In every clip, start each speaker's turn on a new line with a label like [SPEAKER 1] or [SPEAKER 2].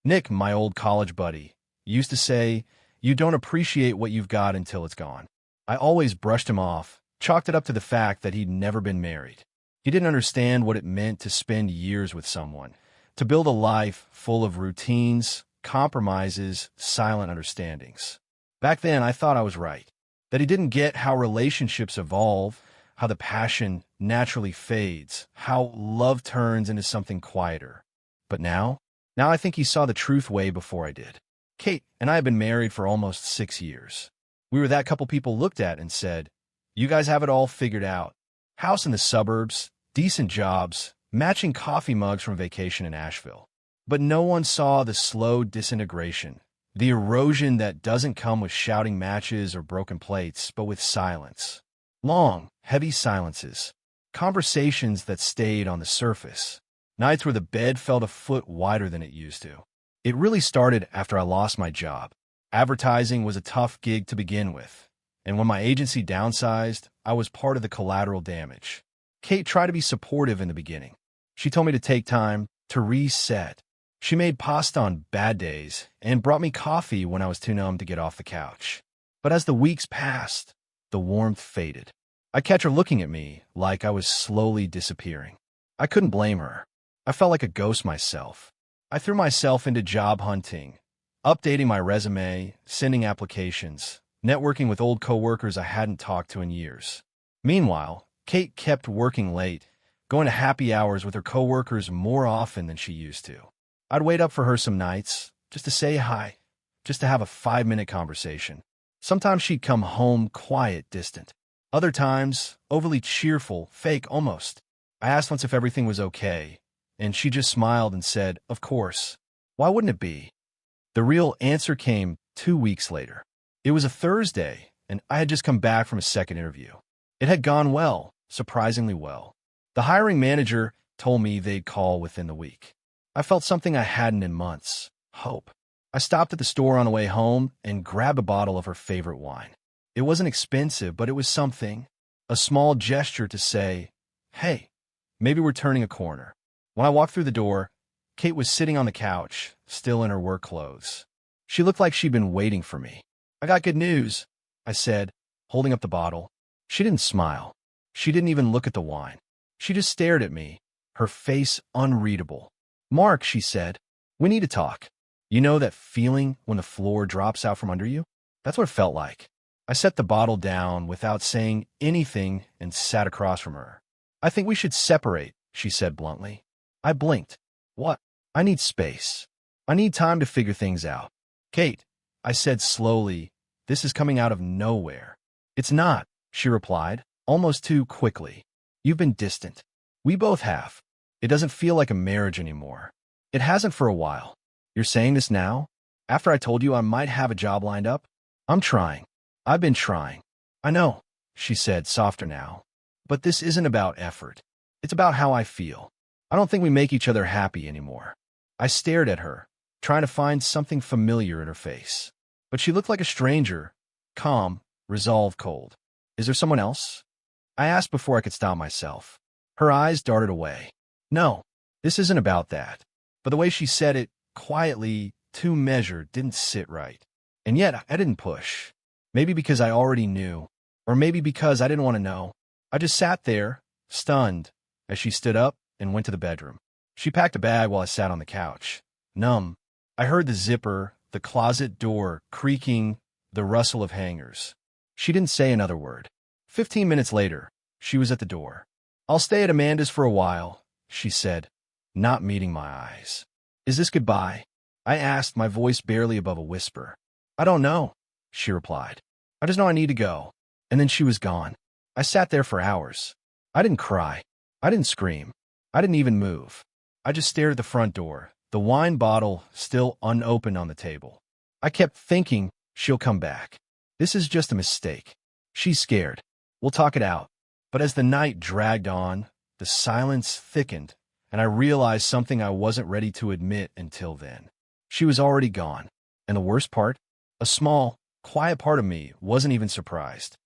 [SPEAKER 1] Nick, my old college buddy, used to say, "You don't appreciate what you've got until it's gone." I always brushed him off, chalked it up to the fact that he'd never been married. He didn't understand what it meant to spend years with someone, to build a life full of routines, compromises, silent understandings. Back then, I thought I was right, that he didn't get how relationships evolve, how the passion naturally fades, how love turns into something quieter. But now I think he saw the truth way before I did. Kate and I have been married for almost 6 years. We were that couple people looked at and said, "You guys have it all figured out. House in the suburbs, decent jobs, matching coffee mugs from vacation in Asheville." But no one saw the slow disintegration, the erosion that doesn't come with shouting matches or broken plates, but with silence. Long, heavy silences. Conversations that stayed on the surface. Nights where the bed felt a foot wider than it used to. It really started after I lost my job. Advertising was a tough gig to begin with, and when my agency downsized, I was part of the collateral damage. Kate tried to be supportive in the beginning. She told me to take time to reset. She made pasta on bad days and brought me coffee when I was too numb to get off the couch. But as the weeks passed, the warmth faded. I'd catch her looking at me like I was slowly disappearing. I couldn't blame her. I felt like a ghost myself. I threw myself into job hunting, updating my resume, sending applications, networking with old coworkers I hadn't talked to in years. Meanwhile, Kate kept working late, going to happy hours with her coworkers more often than she used to. I'd wait up for her some nights, just to say hi, just to have a 5-minute conversation. Sometimes she'd come home quiet, distant. Other times, overly cheerful, fake almost. I asked once if everything was okay, and she just smiled and said, "Of course. Why wouldn't it be?" The real answer came 2 weeks later. It was a Thursday, and I had just come back from a second interview. It had gone well, surprisingly well. The hiring manager told me they'd call within the week. I felt something I hadn't in months: hope. I stopped at the store on the way home and grabbed a bottle of her favorite wine. It wasn't expensive, but it was something, a small gesture to say, "Hey, maybe we're turning a corner." When I walked through the door, Kate was sitting on the couch, still in her work clothes. She looked like she'd been waiting for me. "I got good news," I said, holding up the bottle. She didn't smile. She didn't even look at the wine. She just stared at me, her face unreadable. "Mark," she said, "we need to talk." You know that feeling when the floor drops out from under you? That's what it felt like. I set the bottle down without saying anything and sat across from her. "I think we should separate," she said bluntly. I blinked. "What?" "I need space. I need time to figure things out." "Kate," I said slowly, "this is coming out of nowhere." "It's not," she replied, almost too quickly. "You've been distant. We both have. It doesn't feel like a marriage anymore. It hasn't for a while. You're saying this now? After I told you I might have a job lined up? I'm trying. I've been trying." "I know," she said, softer now. "But this isn't about effort. It's about how I feel. I don't think we make each other happy anymore." I stared at her, trying to find something familiar in her face. But she looked like a stranger, calm, resolved, cold. "Is there someone else?" I asked before I could stop myself. Her eyes darted away. "No, this isn't about that." But the way she said it, quietly, too measured, didn't sit right. And yet, I didn't push. Maybe because I already knew, or maybe because I didn't want to know. I just sat there, stunned, as she stood up and went to the bedroom. She packed a bag while I sat on the couch. Numb, I heard the zipper, the closet door creaking, the rustle of hangers. She didn't say another word. 15 minutes later, she was at the door. "I'll stay at Amanda's for a while," she said, not meeting my eyes. "Is this goodbye?" I asked, my voice barely above a whisper. "I don't know," she replied. "I just know I need to go." And then she was gone. I sat there for hours. I didn't cry. I didn't scream. I didn't even move. I just stared at the front door, the wine bottle still unopened on the table. I kept thinking, she'll come back. This is just a mistake. She's scared. We'll talk it out. But as the night dragged on, the silence thickened, and I realized something I wasn't ready to admit until then. She was already gone. And the worst part? A small, quiet part of me wasn't even surprised.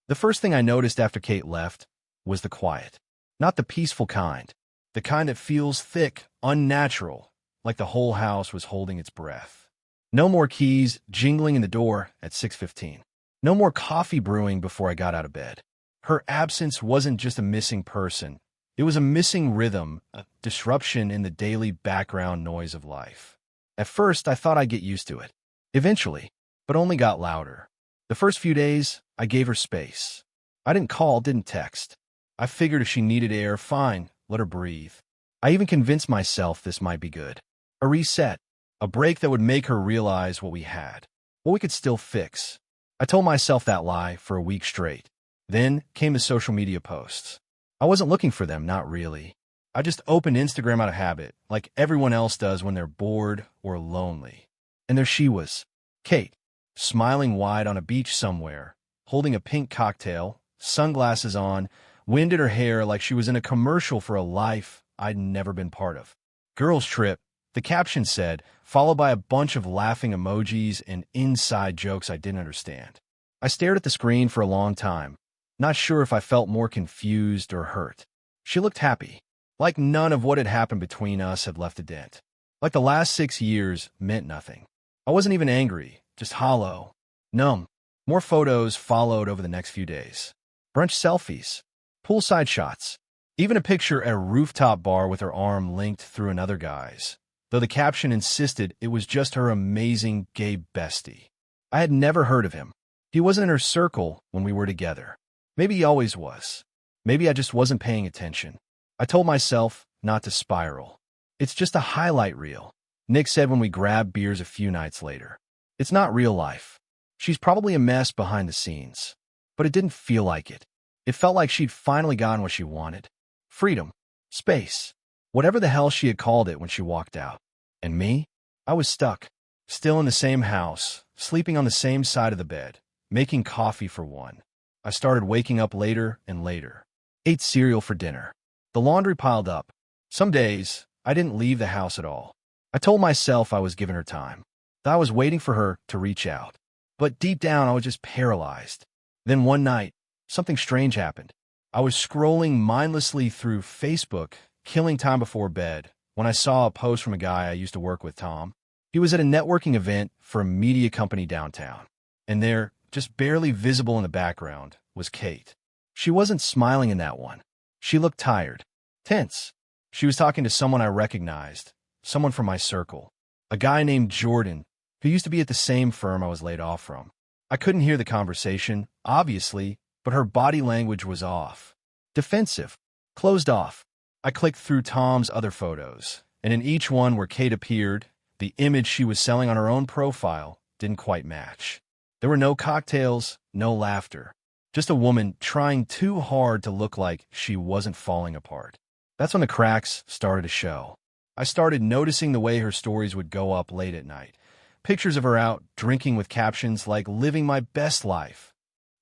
[SPEAKER 1] The first thing I noticed after Kate left was the quiet. Not the peaceful kind. The kind that feels thick, unnatural, like the whole house was holding its breath. No more keys jingling in the door at 6:15. No more coffee brewing before I got out of bed. Her absence wasn't just a missing person. It was a missing rhythm, a disruption in the daily background noise of life. At first, I thought I'd get used to it. Eventually, but only got louder. The first few days, I gave her space. I didn't call, didn't text. I figured if she needed air, fine, let her breathe. I even convinced myself this might be good. A reset, a break that would make her realize what we had, what we could still fix. I told myself that lie for a week straight. Then came the social media posts. I wasn't looking for them, not really. I just opened Instagram out of habit, like everyone else does when they're bored or lonely. And there she was, Kate, smiling wide on a beach somewhere, holding a pink cocktail, sunglasses on, wind in her hair like she was in a commercial for a life I'd never been part of. Girls trip, the caption said, followed by a bunch of laughing emojis and inside jokes I didn't understand. I stared at the screen for a long time, not sure if I felt more confused or hurt. She looked happy, like none of what had happened between us had left a dent. Like the last 6 years meant nothing. I wasn't even angry, just hollow, numb. More photos followed over the next few days. Brunch selfies, poolside shots, even a picture at a rooftop bar with her arm linked through another guy's, though the caption insisted it was just her amazing gay bestie. I had never heard of him. He wasn't in her circle when we were together. Maybe he always was. Maybe I just wasn't paying attention. I told myself not to spiral. It's just a highlight reel, Nick said when we grabbed beers a few nights later. It's not real life. She's probably a mess behind the scenes. But it didn't feel like it. It felt like she'd finally gotten what she wanted. Freedom. Space. Whatever the hell she had called it when she walked out. And me? I was stuck. Still in the same house, sleeping on the same side of the bed, making coffee for one. I started waking up later and later. Ate cereal for dinner. The laundry piled up. Some days, I didn't leave the house at all. I told myself I was giving her time, that I was waiting for her to reach out. But deep down, I was just paralyzed. Then one night, something strange happened. I was scrolling mindlessly through Facebook, killing time before bed, when I saw a post from a guy I used to work with, Tom. He was at a networking event for a media company downtown. And there, just barely visible in the background, was Kate. She wasn't smiling in that one. She looked tired, tense. She was talking to someone I recognized, someone from my circle, a guy named Jordan, who used to be at the same firm I was laid off from. I couldn't hear the conversation, obviously, but her body language was off. Defensive, closed off. I clicked through Tom's other photos, and in each one where Kate appeared, the image she was selling on her own profile didn't quite match. There were no cocktails, no laughter. Just a woman trying too hard to look like she wasn't falling apart. That's when the cracks started to show. I started noticing the way her stories would go up late at night. Pictures of her out drinking with captions like living my best life.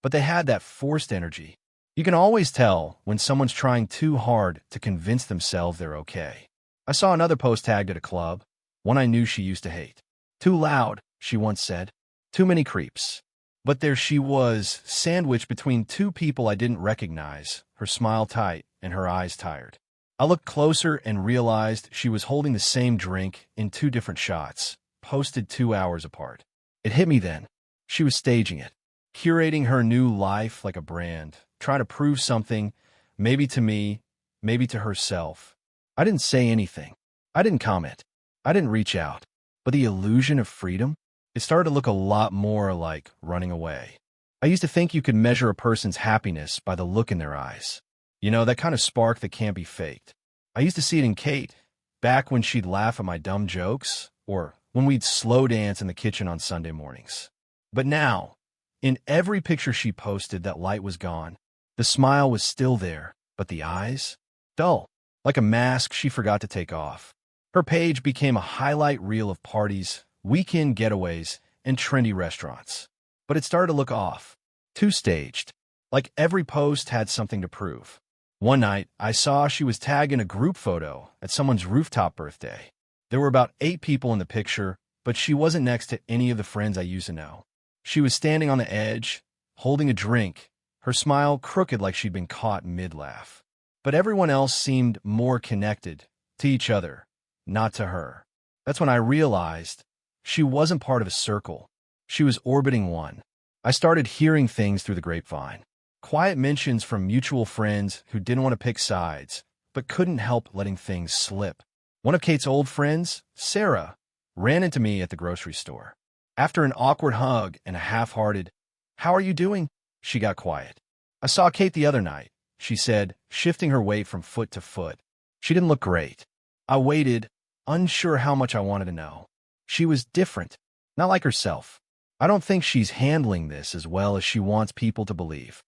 [SPEAKER 1] But they had that forced energy. You can always tell when someone's trying too hard to convince themselves they're okay. I saw another post tagged at a club, one I knew she used to hate. Too loud, she once said. Too many creeps. But there she was, sandwiched between two people I didn't recognize, her smile tight and her eyes tired. I looked closer and realized she was holding the same drink in 2 different shots, posted 2 hours apart. It hit me then. She was staging it, curating her new life like a brand, trying to prove something, maybe to me, maybe to herself. I didn't say anything. I didn't comment. I didn't reach out. But the illusion of freedom? It started to look a lot more like running away. I used to think you could measure a person's happiness by the look in their eyes. You know, that kind of spark that can't be faked. I used to see it in Kate, back when she'd laugh at my dumb jokes, or when we'd slow dance in the kitchen on Sunday mornings. But now, in every picture she posted, that light was gone. The smile was still there, but the eyes? Dull, like a mask she forgot to take off. Her page became a highlight reel of parties, weekend getaways, and trendy restaurants. But it started to look off, too staged, like every post had something to prove. One night, I saw she was tagged in a group photo at someone's rooftop birthday. There were about 8 people in the picture, but she wasn't next to any of the friends I used to know. She was standing on the edge, holding a drink, her smile crooked like she'd been caught mid-laugh. But everyone else seemed more connected, to each other, not to her. That's when I realized she wasn't part of a circle. She was orbiting one. I started hearing things through the grapevine. Quiet mentions from mutual friends who didn't want to pick sides, but couldn't help letting things slip. One of Kate's old friends, Sarah, ran into me at the grocery store. After an awkward hug and a half-hearted, "How are you doing?" she got quiet. "I saw Kate the other night," she said, shifting her weight from foot to foot. She didn't look great. I waited, unsure how much I wanted to know. She was different, not like herself. I don't think she's handling this as well as she wants people to believe.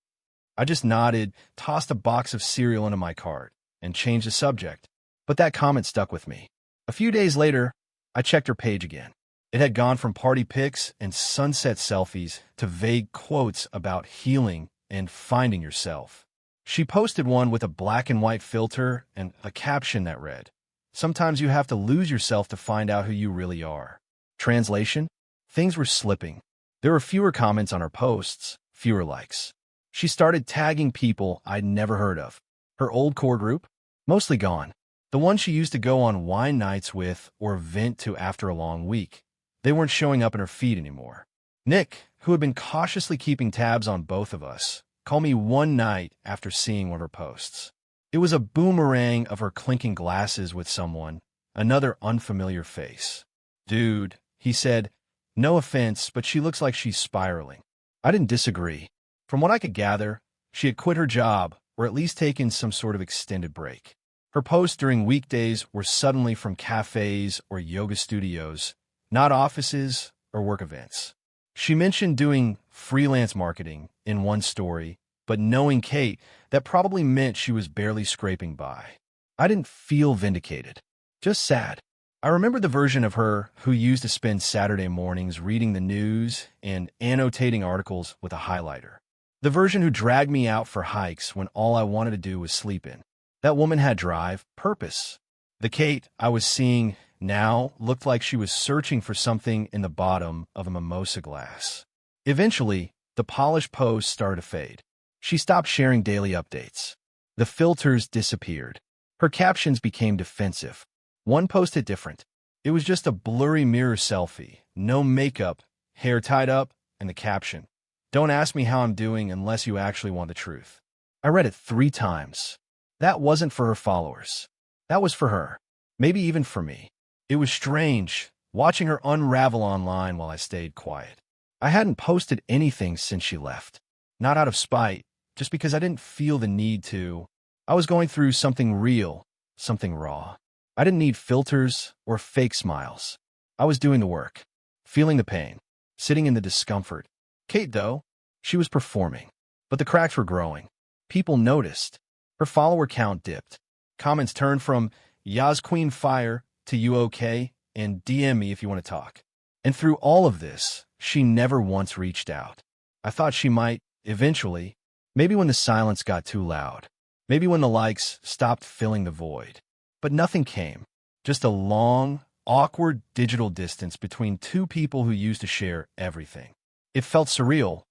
[SPEAKER 1] I just nodded, tossed a box of cereal into my cart, and changed the subject. But that comment stuck with me. A few days later, I checked her page again. It had gone from party pics and sunset selfies to vague quotes about healing and finding yourself. She posted one with a black and white filter and a caption that read, "Sometimes you have to lose yourself to find out who you really are." Translation? Things were slipping. There were fewer comments on her posts, fewer likes. She started tagging people I'd never heard of. Her old core group? Mostly gone. The ones she used to go on wine nights with or vent to after a long week. They weren't showing up in her feed anymore. Nick, who had been cautiously keeping tabs on both of us, called me one night after seeing one of her posts. It was a boomerang of her clinking glasses with someone, another unfamiliar face. "Dude," he said, "no offense, but she looks like she's spiraling." I didn't disagree. From what I could gather, she had quit her job, or at least taken some sort of extended break. Her posts during weekdays were suddenly from cafes or yoga studios, not offices or work events. She mentioned doing freelance marketing in one story, but knowing Kate, that probably meant she was barely scraping by. I didn't feel vindicated, just sad. I remember the version of her who used to spend Saturday mornings reading the news and annotating articles with a highlighter. The version who dragged me out for hikes when all I wanted to do was sleep in. That woman had drive, purpose. The Kate I was seeing now looked like she was searching for something in the bottom of a mimosa glass. Eventually, the polished posts started to fade. She stopped sharing daily updates. The filters disappeared. Her captions became defensive. One post hit different. It was just a blurry mirror selfie, no makeup, hair tied up, and the caption, "Don't ask me how I'm doing unless you actually want the truth." I read it 3 times. That wasn't for her followers. That was for her. Maybe even for me. It was strange, watching her unravel online while I stayed quiet. I hadn't posted anything since she left. Not out of spite, just because I didn't feel the need to. I was going through something real, something raw. I didn't need filters or fake smiles. I was doing the work, feeling the pain, sitting in the discomfort. Kate, though, she was performing. But the cracks were growing. People noticed. Her follower count dipped. Comments turned from "Yas Queen Fire" to "You okay?" and "DM me if you want to talk." And through all of this, she never once reached out. I thought she might, eventually, maybe when the silence got too loud, maybe when the likes stopped filling the void. But nothing came. Just a long, awkward digital distance between two people who used to share everything. It felt surreal,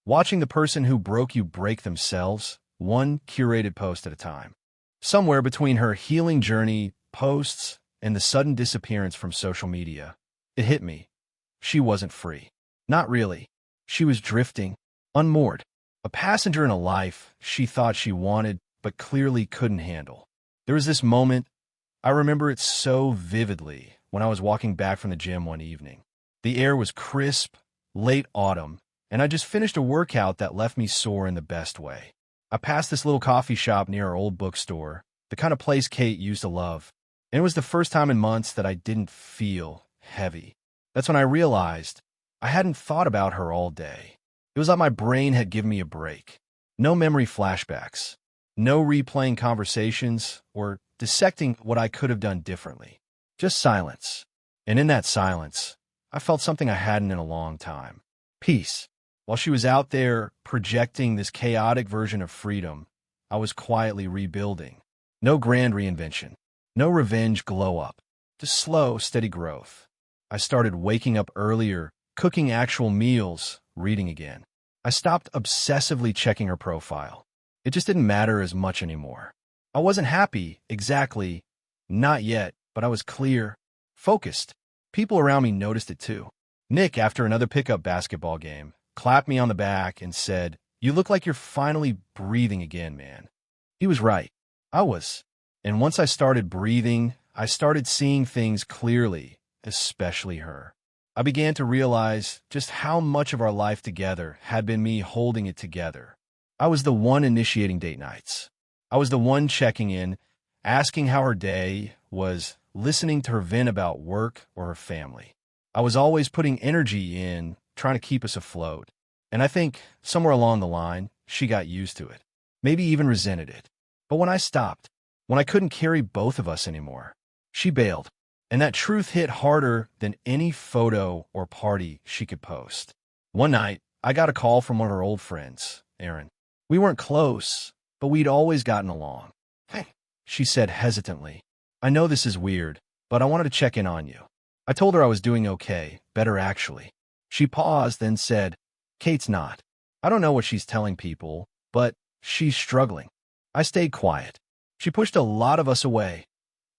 [SPEAKER 1] watching the person who broke you break themselves, one curated post at a time. Somewhere between her healing journey, posts, and the sudden disappearance from social media, it hit me. She wasn't free. Not really. She was drifting, unmoored. A passenger in a life she thought she wanted, but clearly couldn't handle. There was this moment, I remember it so vividly, when I was walking back from the gym one evening. The air was crisp, late autumn, and I just finished a workout that left me sore in the best way. I passed this little coffee shop near our old bookstore, the kind of place Kate used to love, and it was the first time in months that I didn't feel heavy. That's when I realized I hadn't thought about her all day. It was like my brain had given me a break. No memory flashbacks, no replaying conversations, or dissecting what I could have done differently. Just silence. And in that silence, I felt something I hadn't in a long time. Peace. While she was out there projecting this chaotic version of freedom, I was quietly rebuilding. No grand reinvention. No revenge glow-up. Just slow, steady growth. I started waking up earlier, cooking actual meals, reading again. I stopped obsessively checking her profile. It just didn't matter as much anymore. I wasn't happy, exactly, not yet, but I was clear, focused. People around me noticed it too. Nick, after another pickup basketball game, clapped me on the back and said, "You look like you're finally breathing again, man." He was right. I was. And once I started breathing, I started seeing things clearly, especially her. I began to realize just how much of our life together had been me holding it together. I was the one initiating date nights. I was the one checking in, asking how her day was, listening to her vent about work or her family. I was always putting energy in, trying to keep us afloat. And I think, somewhere along the line, she got used to it. Maybe even resented it. But when I stopped, when I couldn't carry both of us anymore, she bailed. And that truth hit harder than any photo or party she could post. One night, I got a call from one of her old friends, Erin. We weren't close, but we'd always gotten along. "Hey," she said hesitantly. "I know this is weird, but I wanted to check in on you." I told her I was doing okay, better actually. She paused, then said, "Kate's not. I don't know what she's telling people, but she's struggling." I stayed quiet. "She pushed a lot of us away,"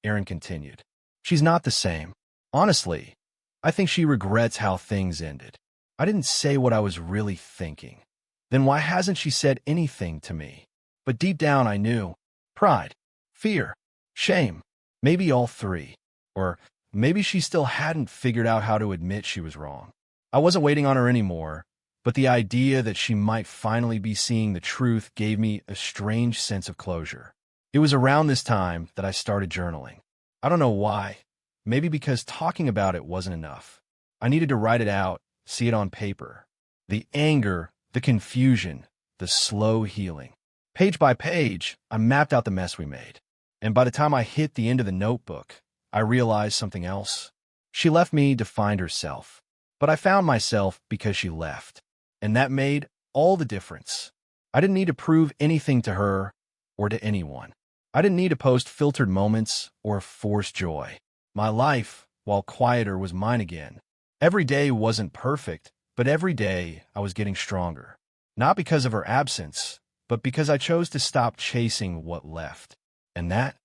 [SPEAKER 1] Erin continued. "She's not the same. Honestly, I think she regrets how things ended." I didn't say what I was really thinking. Then why hasn't she said anything to me? But deep down I knew. Pride, fear, shame, maybe all three. Or maybe she still hadn't figured out how to admit she was wrong. I wasn't waiting on her anymore, but the idea that she might finally be seeing the truth gave me a strange sense of closure. It was around this time that I started journaling. I don't know why. Maybe because talking about it wasn't enough. I needed to write it out, see it on paper. The anger, the confusion, the slow healing. Page by page, I mapped out the mess we made. And by the time I hit the end of the notebook, I realized something else. She left me to find herself. But I found myself because she left. And that made all the difference. I didn't need to prove anything to her or to anyone. I didn't need to post filtered moments or forced joy. My life, while quieter, was mine again. Every day wasn't perfect, but every day I was getting stronger. Not because of her absence, but because I chose to stop chasing what left. And that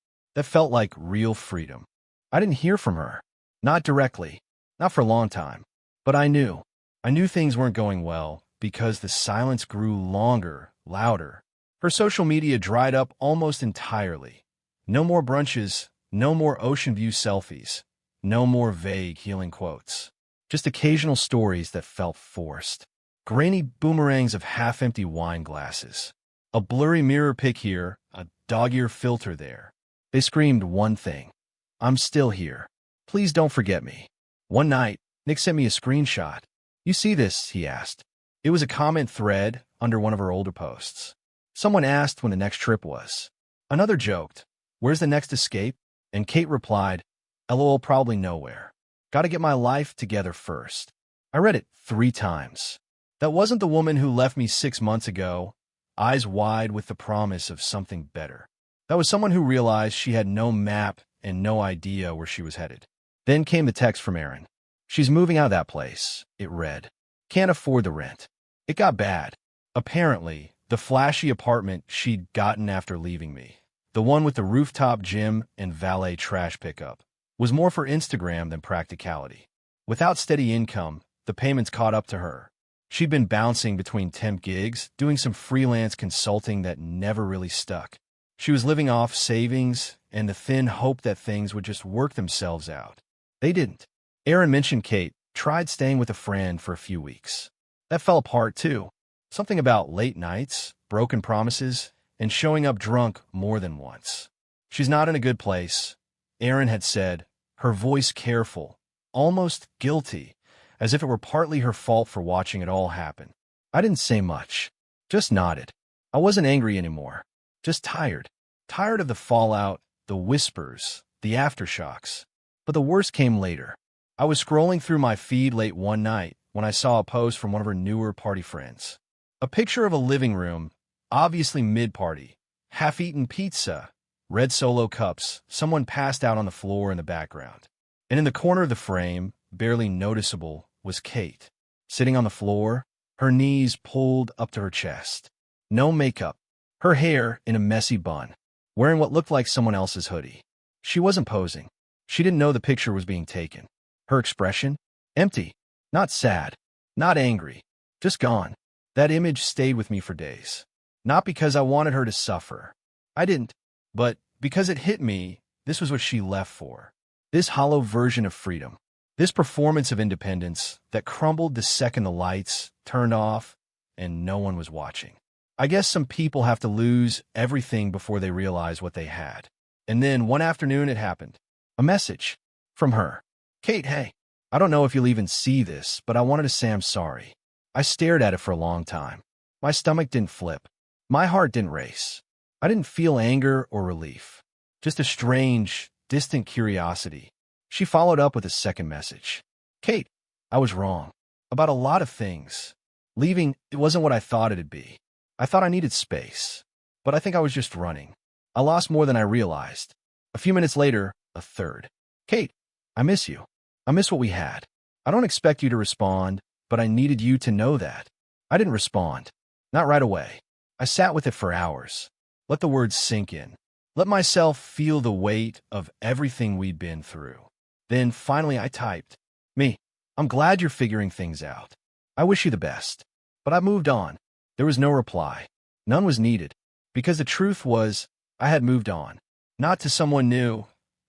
[SPEAKER 1] felt like real freedom. I didn't hear from her. Not directly. Not for a long time. But I knew. I knew things weren't going well because the silence grew longer, louder. Her social media dried up almost entirely. No more brunches, no more ocean view selfies, no more vague healing quotes. Just occasional stories that felt forced. Grainy boomerangs of half-empty wine glasses. A blurry mirror pic here, a dog-ear filter there. They screamed one thing. "I'm still here. Please don't forget me." One night, Nick sent me a screenshot. "You see this?" he asked. It was a comment thread under one of her older posts. Someone asked when the next trip was. Another joked, "Where's the next escape?" And Kate replied, "LOL, probably nowhere. Gotta get my life together first." I read it 3 times. That wasn't the woman who left me 6 months ago, eyes wide with the promise of something better. That was someone who realized she had no map and no idea where she was headed. Then came the text from Erin. "She's moving out of that place," it read. "Can't afford the rent." It got bad. Apparently, the flashy apartment she'd gotten after leaving me, the one with the rooftop gym and valet trash pickup, was more for Instagram than practicality. Without steady income, the payments caught up to her. She'd been bouncing between temp gigs, doing some freelance consulting that never really stuck. She was living off savings and the thin hope that things would just work themselves out. They didn't. Erin mentioned Kate tried staying with a friend for a few weeks. That fell apart too. Something about late nights, broken promises, and showing up drunk more than once. "She's not in a good place," Erin had said, her voice careful, almost guilty, as if it were partly her fault for watching it all happen. I didn't say much, just nodded. I wasn't angry anymore, just tired. Tired of the fallout, the whispers, the aftershocks. But the worst came later. I was scrolling through my feed late one night when I saw a post from one of her newer party friends. A picture of a living room, obviously mid-party, half-eaten pizza, red Solo cups, someone passed out on the floor in the background. And in the corner of the frame, barely noticeable, was Kate, sitting on the floor, her knees pulled up to her chest. No makeup, her hair in a messy bun, wearing what looked like someone else's hoodie. She wasn't posing. She didn't know the picture was being taken. Her expression? Empty. Not sad. Not angry. Just gone. That image stayed with me for days. Not because I wanted her to suffer. I didn't. But because it hit me, this was what she left for. This hollow version of freedom. This performance of independence that crumbled the second the lights turned off and no one was watching. I guess some people have to lose everything before they realize what they had. And then one afternoon it happened. A message. From her. Kate, hey. I don't know if you'll even see this, but I wanted to say I'm sorry. I stared at it for a long time. My stomach didn't flip. My heart didn't race. I didn't feel anger or relief. Just a strange, distant curiosity. She followed up with a second message. Kate, I was wrong. About a lot of things. Leaving, it wasn't what I thought it'd be. I thought I needed space. But I think I was just running. I lost more than I realized. A few minutes later, a third. Kate, I miss you. I miss what we had. I don't expect you to respond, but I needed you to know that. I didn't respond. Not right away. I sat with it for hours. Let the words sink in. Let myself feel the weight of everything we'd been through. Then finally I typed, Me, I'm glad you're figuring things out. I wish you the best. But I moved on. There was no reply. None was needed. Because the truth was, I had moved on. Not to someone new,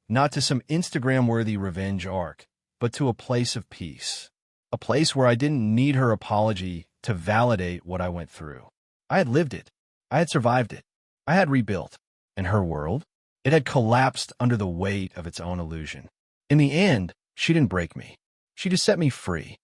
[SPEAKER 1] not to some Instagram-worthy revenge arc, but to a place of peace. A place where I didn't need her apology to validate what I went through. I had lived it. I had survived it. I had rebuilt. And her world? It had collapsed under the weight of its own illusion. In the end, she didn't break me. She just set me free.